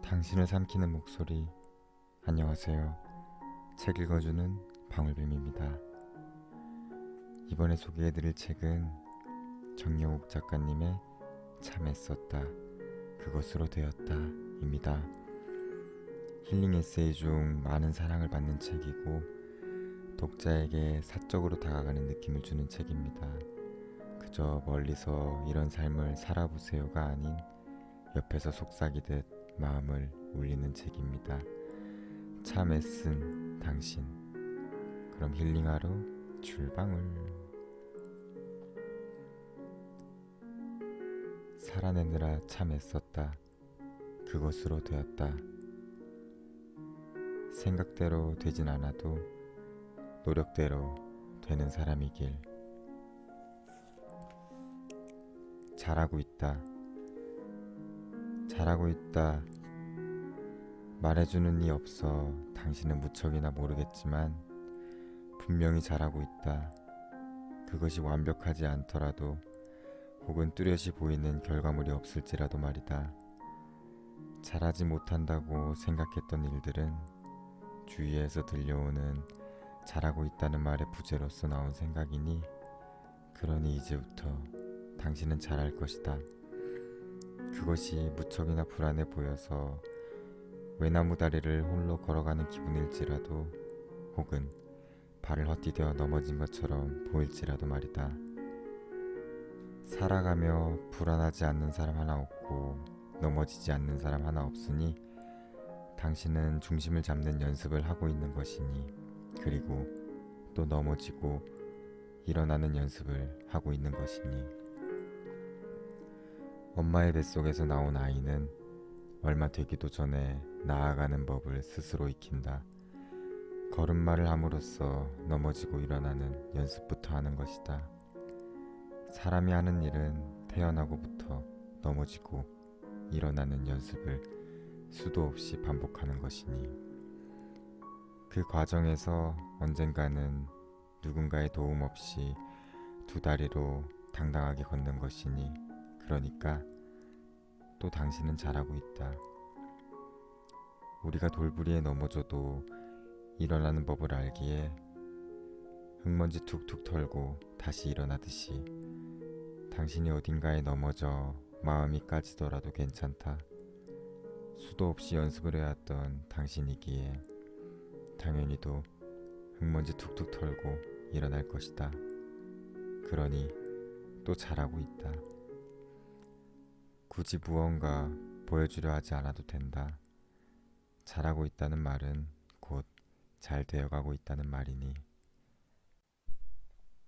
당신을 삼키는 목소리. 안녕하세요. 책 읽어주는 방울빔입니다. 이번에 소개해드릴 책은 정여욱 작가님의 참 애썼다, 그것으로 되었다 입니다. 힐링 에세이 중 많은 사랑을 받는 책이고 독자에게 사적으로 다가가는 느낌을 주는 책입니다. 그저 멀리서 이런 삶을 살아보세요가 아닌 옆에서 속삭이듯 마음을 울리는 책입니다. 참 애쓴 당신. 그럼 힐링하러 출방을. 살아내느라 참 애썼다. 그것으로 되었다. 생각대로 되진 않아도 노력대로 되는 사람이길. 잘하고 있다. 잘하고 있다. 말해주는 이 없어 당신은 무척이나 모르겠지만 분명히 잘하고 있다. 그것이 완벽하지 않더라도 혹은 뚜렷이 보이는 결과물이 없을지라도 말이다. 잘하지 못한다고 생각했던 일들은 주위에서 들려오는 잘하고 있다는 말의 부재로서 나온 생각이니, 그러니 이제부터 당신은 잘할 것이다. 그것이 무척이나 불안해 보여서 외나무 다리를 홀로 걸어가는 기분일지라도 혹은 발을 헛디뎌 넘어진 것처럼 보일지라도 말이다. 살아가며 불안하지 않는 사람 하나 없고 넘어지지 않는 사람 하나 없으니 당신은 중심을 잡는 연습을 하고 있는 것이니, 그리고 또 넘어지고 일어나는 연습을 하고 있는 것이니, 엄마의 뱃속에서 나온 아이는 얼마 되기도 전에 나아가는 법을 스스로 익힌다. 걸음마를 함으로써 넘어지고 일어나는 연습부터 하는 것이다. 사람이 하는 일은 태어나고부터 넘어지고 일어나는 연습을 수도 없이 반복하는 것이니, 그 과정에서 언젠가는 누군가의 도움 없이 두 다리로 당당하게 걷는 것이니, 그러니까 또 당신은 잘하고 있다. 우리가 돌부리에 넘어져도 일어나는 법을 알기에 흙먼지 툭툭 털고 다시 일어나듯이 당신이 어딘가에 넘어져 마음이 까지더라도 괜찮다. 수도 없이 연습을 해왔던 당신이기에 당연히도 흙먼지 툭툭 털고 일어날 것이다. 그러니 또 잘하고 있다. 굳이 무언가 보여주려 하지 않아도 된다. 잘하고 있다는 말은 곧 잘 되어가고 있다는 말이니,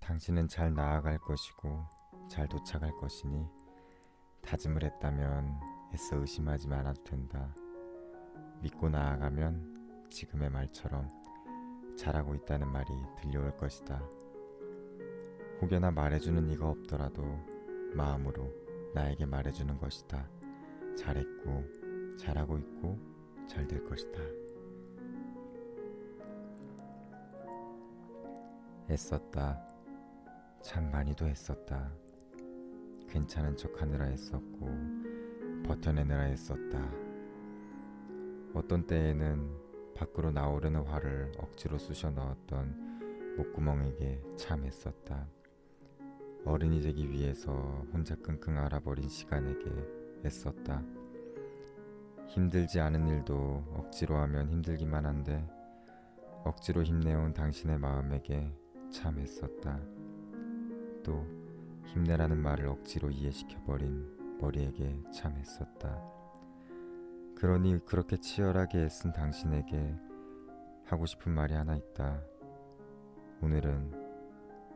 당신은 잘 나아갈 것이고 잘 도착할 것이니 다짐을 했다면 애써 의심하지 않아도 된다. 믿고 나아가면 지금의 말처럼 잘하고 있다는 말이 들려올 것이다. 혹여나 말해주는 이가 없더라도 마음으로 나에게 말해주는 것이다. 잘했고 잘하고 있고 잘 될 것이다. 애썼다. 참 많이도 애썼다. 괜찮은 척 하느라 애썼고 버텨내느라 애썼다. 어떤 때에는 밖으로 나오려는 화를 억지로 쑤셔 넣었던 목구멍에게 참 애썼다. 어른이 되기 위해서 혼자 끙끙 앓아버린 시간에게 애썼다. 힘들지 않은 일도 억지로 하면 힘들기만 한데 억지로 힘내온 당신의 마음에게 참 애썼다. 또 힘내라는 말을 억지로 이해시켜버린 머리에게 참 애썼다. 그러니 그렇게 치열하게 애쓴 당신에게 하고 싶은 말이 하나 있다. 오늘은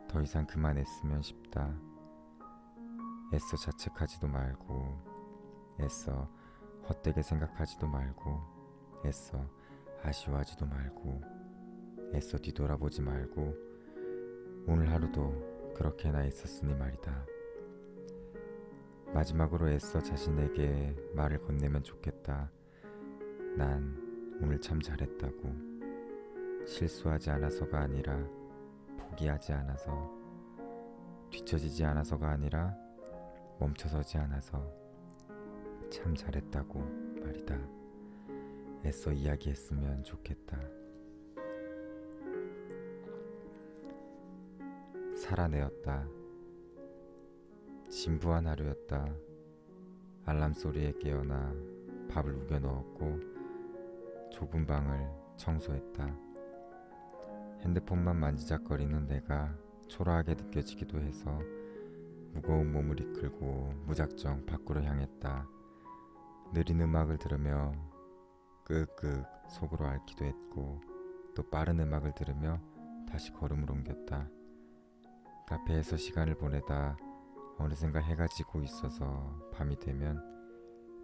더 이상 그만 애쓰면 싶다. 애써 자책하지도 말고, 애써 헛되게 생각하지도 말고, 애써 아쉬워하지도 말고, 애써 뒤돌아보지 말고, 오늘 하루도 그렇게나 애썼으니 말이다. 마지막으로 애써 자신에게 말을 건네면 좋겠다. 난 오늘 참 잘했다고. 실수하지 않아서가 아니라 포기하지 않아서, 뒤처지지 않아서가 아니라 멈춰서지 않아서 참 잘했다고 말이다. 애써 이야기했으면 좋겠다. 살아내었다. 진부한 하루였다. 알람 소리에 깨어나 밥을 우겨 넣었고 좁은 방을 청소했다. 핸드폰만 만지작거리는 내가 초라하게 느껴지기도 해서 무거운 몸을 이끌고 무작정 밖으로 향했다. 느린 음악을 들으며 끄끄 속으로 앓기도 했고 또 빠른 음악을 들으며 다시 걸음을 옮겼다. 카페에서 시간을 보내다 어느샌가 해가 지고 있어서 밤이 되면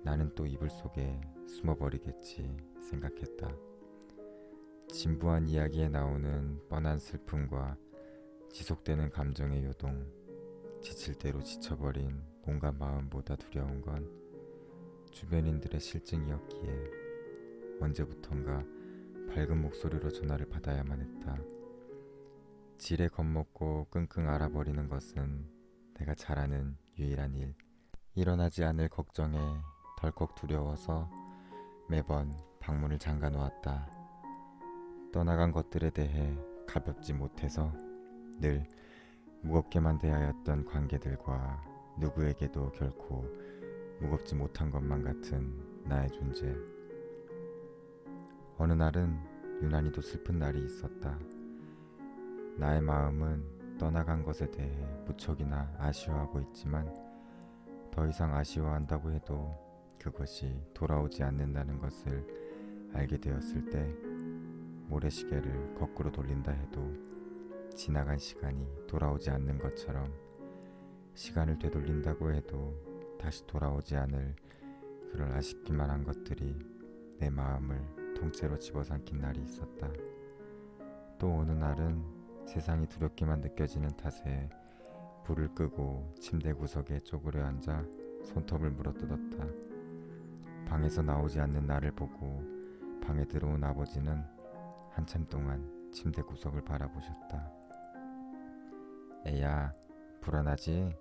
나는 또 이불 속에 숨어버리겠지 생각했다. 진부한 이야기에 나오는 뻔한 슬픔과 지속되는 감정의 요동, 지칠 대로 지쳐버린 온갖 마음보다 두려운 건 주변인들의 실증이었기에 언제부턴가 밝은 목소리로 전화를 받아야만 했다. 지레 겁먹고 끙끙 앓아버리는 것은 내가 잘하는 유일한 일. 일어나지 않을 걱정에 덜컥 두려워서 매번 방문을 잠가 놓았다. 떠나간 것들에 대해 가볍지 못해서 늘 무겁게만 대하였던 관계들과 누구에게도 결코 무겁지 못한 것만 같은 나의 존재. 어느 날은 유난히도 슬픈 날이 있었다. 나의 마음은 떠나간 것에 대해 무척이나 아쉬워하고 있지만 더 이상 아쉬워한다고 해도 그것이 돌아오지 않는다는 것을 알게 되었을 때 모래시계를 거꾸로 돌린다 해도 지나간 시간이 돌아오지 않는 것처럼 시간을 되돌린다고 해도 다시 돌아오지 않을 그럴 아쉽기만 한 것들이 내 마음을 통째로 집어삼킨 날이 있었다. 또 어느 날은 세상이 두렵게만 느껴지는 탓에 불을 끄고 침대 구석에 쪼그려 앉아 손톱을 물어뜯었다. 방에서 나오지 않는 나를 보고 방에 들어온 아버지는 한참 동안 침대 구석을 바라보셨다. 애야, 불안하지?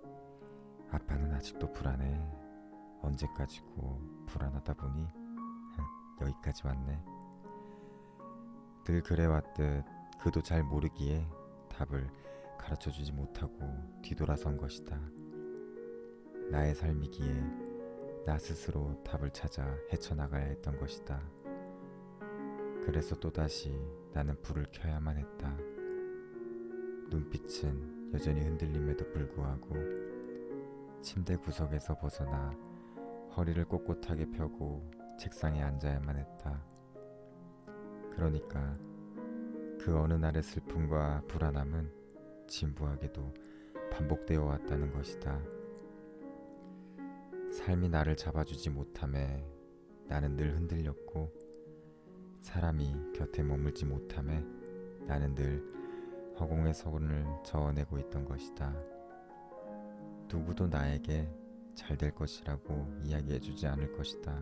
아빠는 아직도 불안해. 언제까지고 불안하다 보니 여기까지 왔네. 늘 그래왔듯 그도 잘 모르기에 답을 가르쳐주지 못하고 뒤돌아선 것이다. 나의 삶이기에 나 스스로 답을 찾아 헤쳐나가야 했던 것이다. 그래서 또다시 나는 불을 켜야만 했다. 눈빛은 여전히 흔들림에도 불구하고 침대 구석에서 벗어나 허리를 꼿꼿하게 펴고 책상에 앉아야만 했다. 그러니까 그 어느 날의 슬픔과 불안함은 진부하게도 반복되어 왔다는 것이다. 삶이 나를 잡아주지 못함에 나는 늘 흔들렸고 사람이 곁에 머물지 못함에 나는 늘 허공의 손을 저어내고 있던 것이다. 누구도 나에게 잘 될 것이라고 이야기해주지 않을 것이다.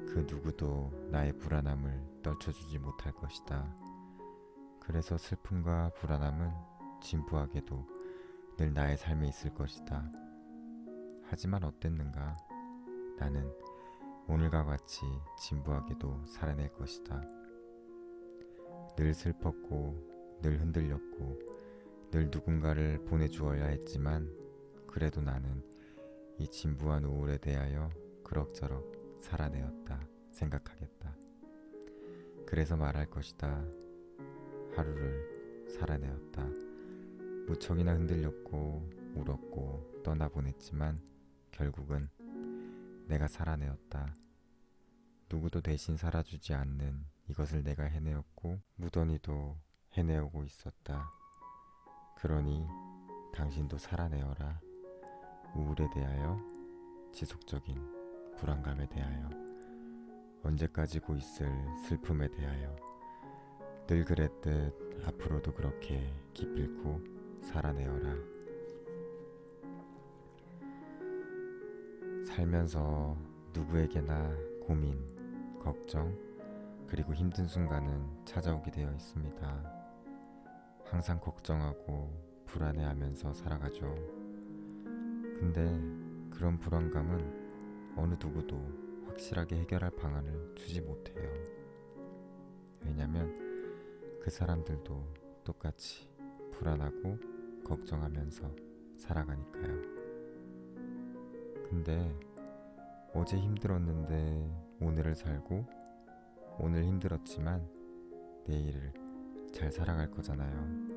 그 누구도 나의 불안함을 떨쳐주지 못할 것이다. 그래서 슬픔과 불안함은 진부하게도 늘 나의 삶에 있을 것이다. 하지만 어땠는가? 나는 오늘과 같이 진부하게도 살아낼 것이다. 늘 슬펐고 늘 흔들렸고 늘 누군가를 보내주어야 했지만 그래도 나는 이 진부한 우울에 대하여 그럭저럭 살아내었다 생각하겠다. 그래서 말할 것이다. 하루를 살아내었다. 무척이나 흔들렸고 울었고 떠나보냈지만 결국은 내가 살아내었다. 누구도 대신 살아주지 않는 이것을 내가 해내었고 무던히도 해내오고 있었다. 그러니 당신도 살아내어라. 우울에 대하여, 지속적인 불안감에 대하여, 언제까지고 있을 슬픔에 대하여 늘 그랬듯 앞으로도 그렇게 기필코 살아내어라. 살면서 누구에게나 고민, 걱정, 그리고 힘든 순간은 찾아오게 되어 있습니다. 항상 걱정하고 불안해하면서 살아가죠. 근데 그런 불안감은 어느 누구도 확실하게 해결할 방안을 주지 못해요. 왜냐면 그 사람들도 똑같이 불안하고 걱정하면서 살아가니까요. 근데 어제 힘들었는데 오늘을 살고 오늘 힘들었지만 내일을 잘 살아갈 거잖아요.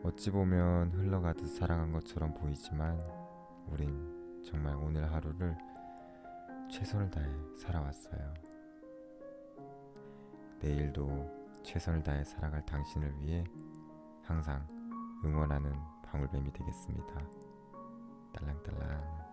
어찌 보면 흘러가듯 살아간 것처럼 보이지만 우린 정말 오늘 하루를 최선을 다해 살아왔어요. 내일도 최선을 다해 살아갈 당신을 위해 항상 응원하는 방울뱀이 되겠습니다. 딸랑딸랑.